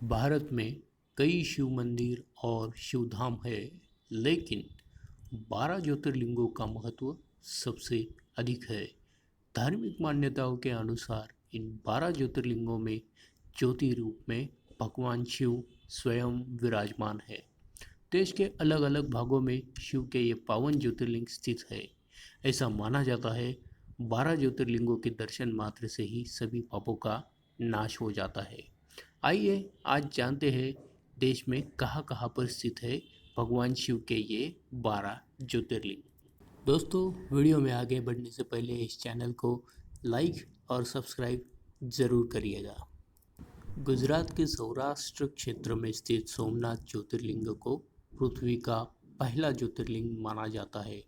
भारत में कई शिव मंदिर और शिव धाम है, लेकिन 12 ज्योतिर्लिंगों का महत्व सबसे अधिक है। धार्मिक मान्यताओं के अनुसार इन 12 ज्योतिर्लिंगों में ज्योति रूप में भगवान शिव स्वयं विराजमान है। देश के अलग अलग भागों में शिव के ये पावन ज्योतिर्लिंग स्थित है। ऐसा माना जाता है 12 ज्योतिर्लिंगों के दर्शन मात्र से ही सभी पापों का नाश हो जाता है। आइए आज जानते हैं देश में कहाँ कहाँ पर स्थित है भगवान शिव के ये 12 ज्योतिर्लिंग। दोस्तों, वीडियो में आगे बढ़ने से पहले इस चैनल को लाइक और सब्सक्राइब ज़रूर करिएगा। गुजरात के सौराष्ट्र क्षेत्र में स्थित सोमनाथ ज्योतिर्लिंग को पृथ्वी का पहला ज्योतिर्लिंग माना जाता है।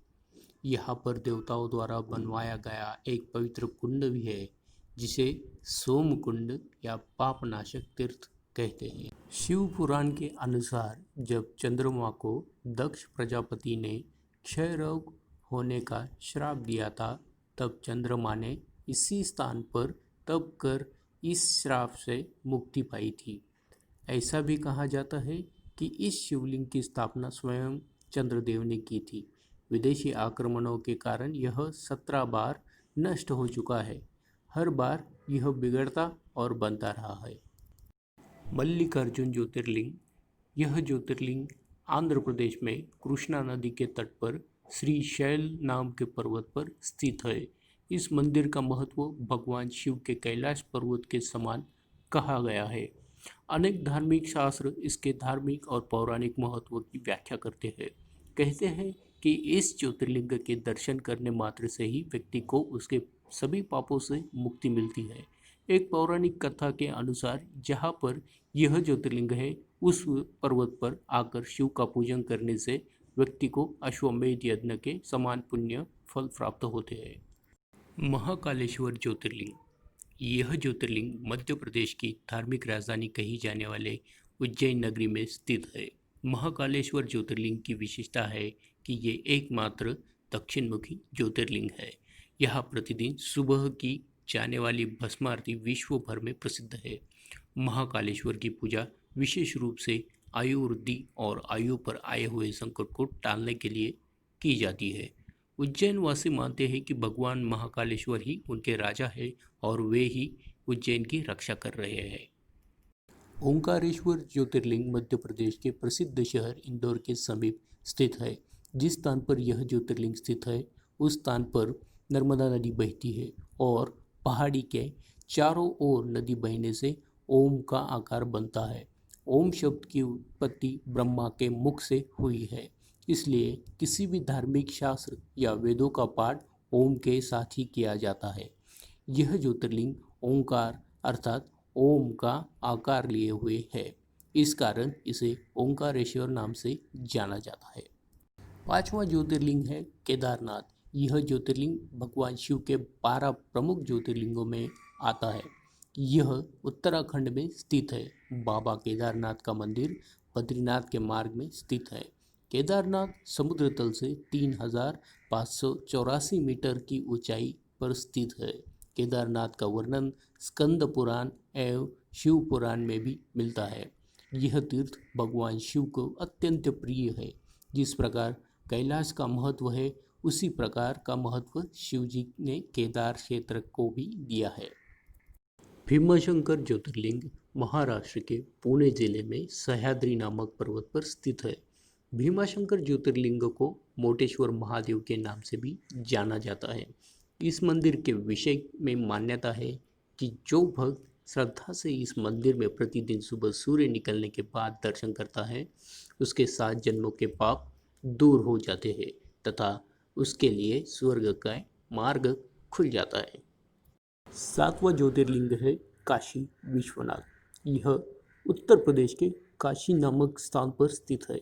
यहाँ पर देवताओं द्वारा बनवाया गया एक पवित्र कुंड भी है, जिसे सोम कुंड या पापनाशक तीर्थ कहते हैं। शिव पुराण के अनुसार जब चंद्रमा को दक्ष प्रजापति ने क्षय रोग होने का श्राप दिया था, तब चंद्रमा ने इसी स्थान पर तप कर इस श्राप से मुक्ति पाई थी। ऐसा भी कहा जाता है कि इस शिवलिंग की स्थापना स्वयं चंद्रदेव ने की थी। विदेशी आक्रमणों के कारण यह 17 बार नष्ट हो चुका है। हर बार यह बिगड़ता और बनता रहा है। मल्लिकार्जुन ज्योतिर्लिंग। यह ज्योतिर्लिंग आंध्र प्रदेश में कृष्णा नदी के तट पर श्रीशैल नाम के पर्वत पर स्थित है। इस मंदिर का महत्व भगवान शिव के कैलाश पर्वत के समान कहा गया है। अनेक धार्मिक शास्त्र इसके धार्मिक और पौराणिक महत्व की व्याख्या करते हैं। कहते हैं कि इस ज्योतिर्लिंग के दर्शन करने मात्र से ही व्यक्ति को उसके सभी पापों से मुक्ति मिलती है। एक पौराणिक कथा के अनुसार जहाँ पर यह ज्योतिर्लिंग है, उस पर्वत पर आकर शिव का पूजन करने से व्यक्ति को अश्वमेध यज्ञ के समान पुण्य फल प्राप्त होते हैं। महाकालेश्वर ज्योतिर्लिंग। यह ज्योतिर्लिंग मध्य प्रदेश की धार्मिक राजधानी कही जाने वाले उज्जैन नगरी में स्थित है। महाकालेश्वर ज्योतिर्लिंग की विशेषता है कि ये एकमात्र दक्षिणमुखी ज्योतिर्लिंग है। यहाँ प्रतिदिन सुबह की जाने वाली भस्म आरती विश्व भर में प्रसिद्ध है। महाकालेश्वर की पूजा विशेष रूप से आयु वृद्धि और आयु पर आए हुए संकट को टालने के लिए की जाती है। उज्जैन वासी मानते हैं कि भगवान महाकालेश्वर ही उनके राजा है और वे ही उज्जैन की रक्षा कर रहे हैं। ओंकारेश्वर ज्योतिर्लिंग मध्य प्रदेश के प्रसिद्ध शहर इंदौर के समीप स्थित है। जिस स्थान पर यह ज्योतिर्लिंग स्थित है, उस स्थान पर नर्मदा नदी बहती है और पहाड़ी के चारों ओर नदी बहने से ओम का आकार बनता है। ओम शब्द की उत्पत्ति ब्रह्मा के मुख से हुई है, इसलिए किसी भी धार्मिक शास्त्र या वेदों का पाठ ओम के साथ ही किया जाता है। यह ज्योतिर्लिंग ओंकार अर्थात ओम का आकार लिए हुए है। इस कारण इसे ओंकारेश्वर नाम से जाना जाता है। पांचवा ज्योतिर्लिंग है केदारनाथ। यह ज्योतिर्लिंग भगवान शिव के 12 प्रमुख ज्योतिर्लिंगों में आता है। यह उत्तराखंड में स्थित है। बाबा केदारनाथ का मंदिर बद्रीनाथ के मार्ग में स्थित है। केदारनाथ समुद्र तल से 3584 मीटर की ऊंचाई पर स्थित है। केदारनाथ का वर्णन स्कंद पुराण एवं शिव पुराण में भी मिलता है। यह तीर्थ भगवान शिव को अत्यंत प्रिय है। जिस प्रकार कैलाश का महत्व है, उसी प्रकार का महत्व शिव जी ने केदार क्षेत्र को भी दिया है। भीमाशंकर ज्योतिर्लिंग महाराष्ट्र के पुणे जिले में सह्याद्री नामक पर्वत पर स्थित है। भीमाशंकर ज्योतिर्लिंग को मोटेश्वर महादेव के नाम से भी जाना जाता है। इस मंदिर के विषय में मान्यता है कि जो भक्त श्रद्धा से इस मंदिर में प्रतिदिन सुबह सूर्य निकलने के बाद दर्शन करता है, उसके 7 जन्मों के पाप दूर हो जाते हैं तथा उसके लिए स्वर्ग का मार्ग खुल जाता है। 7वां ज्योतिर्लिंग है काशी विश्वनाथ। यह उत्तर प्रदेश के काशी नामक स्थान पर स्थित है।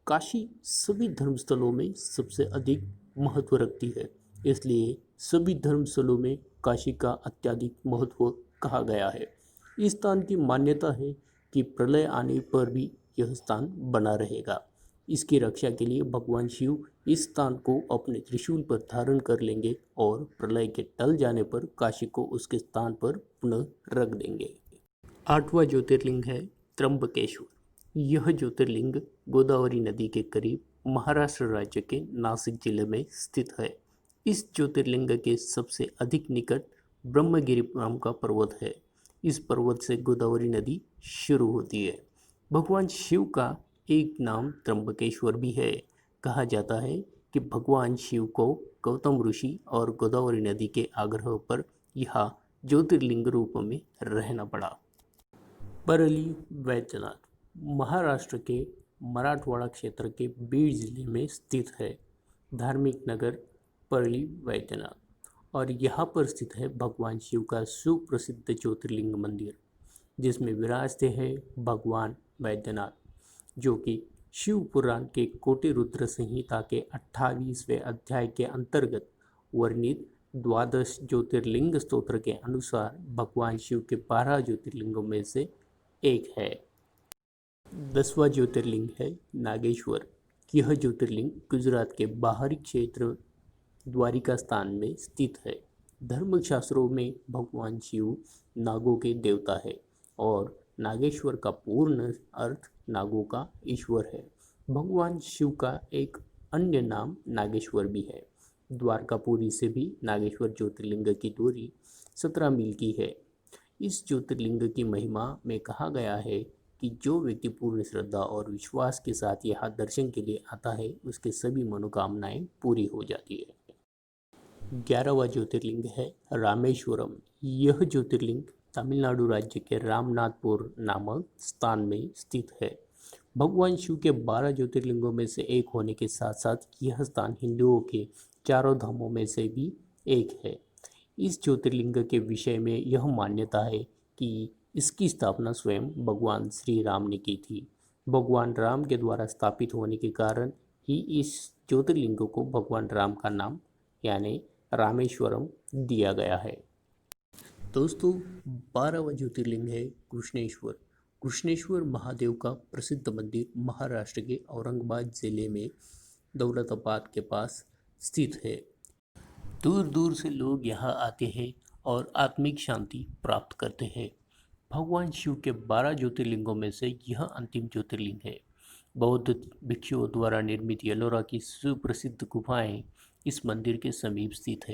काशी सभी धर्मस्थलों में सबसे अधिक महत्व रखती है, इसलिए सभी धर्मस्थलों में काशी का अत्यधिक महत्व कहा गया है। इस स्थान की मान्यता है कि प्रलय आने पर भी यह स्थान बना रहेगा। इसकी रक्षा के लिए भगवान शिव इस स्थान को अपने त्रिशूल पर धारण कर लेंगे और प्रलय के टल जाने पर काशी को उसके स्थान पर पुनः रख देंगे। 8वां ज्योतिर्लिंग है त्र्यंबकेश्वर। यह ज्योतिर्लिंग गोदावरी नदी के करीब महाराष्ट्र राज्य के नासिक जिले में स्थित है। इस ज्योतिर्लिंग के सबसे अधिक निकट ब्रह्मगिरी नाम का पर्वत है। इस पर्वत से गोदावरी नदी शुरू होती है। भगवान शिव का एक नाम त्र्यंबकेश्वर भी है। कहा जाता है कि भगवान शिव को गौतम ऋषि और गोदावरी नदी के आग्रह पर यहाँ ज्योतिर्लिंग रूप में रहना पड़ा। परली वैद्यनाथ महाराष्ट्र के मराठवाड़ा क्षेत्र के बीड जिले में स्थित है। धार्मिक नगर परली वैद्यनाथ और यहाँ पर स्थित है भगवान शिव का सुप्रसिद्ध ज्योतिर्लिंग मंदिर, जिसमें विराजते हैं भगवान वैद्यनाथ, जो कि शिव पुराण के कोटि रुद्र संहिता के 28वें अध्याय के अंतर्गत वर्णित द्वादश ज्योतिर्लिंग स्तोत्र के अनुसार भगवान शिव के 12 ज्योतिर्लिंगों में से एक है। 10वां ज्योतिर्लिंग है नागेश्वर। यह ज्योतिर्लिंग गुजरात के बाहरी क्षेत्र द्वारिका स्थान में स्थित है। धर्मशास्त्रों में भगवान शिव नागों के देवता है और नागेश्वर का पूर्ण अर्थ नागों का ईश्वर है। भगवान शिव का एक अन्य नाम नागेश्वर भी है। द्वारकापुरी से भी नागेश्वर ज्योतिर्लिंग की दूरी 17 मील की है। इस ज्योतिर्लिंग की महिमा में कहा गया है कि जो व्यक्ति पूर्ण श्रद्धा और विश्वास के साथ यहाँ दर्शन के लिए आता है, उसके सभी मनोकामनाएं पूरी हो जाती है। 11वां ज्योतिर्लिंग है रामेश्वरम। यह ज्योतिर्लिंग तमिलनाडु राज्य के रामनाथपुर नामक स्थान में स्थित है। भगवान शिव के 12 ज्योतिर्लिंगों में से एक होने के साथ साथ यह स्थान हिंदुओं के चारों धामों में से भी एक है। इस ज्योतिर्लिंग के विषय में यह मान्यता है कि इसकी स्थापना स्वयं भगवान श्री राम ने की थी। भगवान राम के द्वारा स्थापित होने के कारण ही इस ज्योतिर्लिंग को भगवान राम का नाम यानी रामेश्वरम दिया गया है। दोस्तों, 12वां ज्योतिर्लिंग है कृष्णेश्वर। कृष्णेश्वर महादेव का प्रसिद्ध मंदिर महाराष्ट्र के औरंगाबाद जिले में दौलताबाद के पास स्थित है। दूर दूर से लोग यहाँ आते हैं और आत्मिक शांति प्राप्त करते हैं। भगवान शिव के 12 ज्योतिर्लिंगों में से यह अंतिम ज्योतिर्लिंग है। बौद्ध भिक्षुओं द्वारा निर्मित एलोरा की सुप्रसिद्ध गुफाएं इस मंदिर के समीप स्थित है।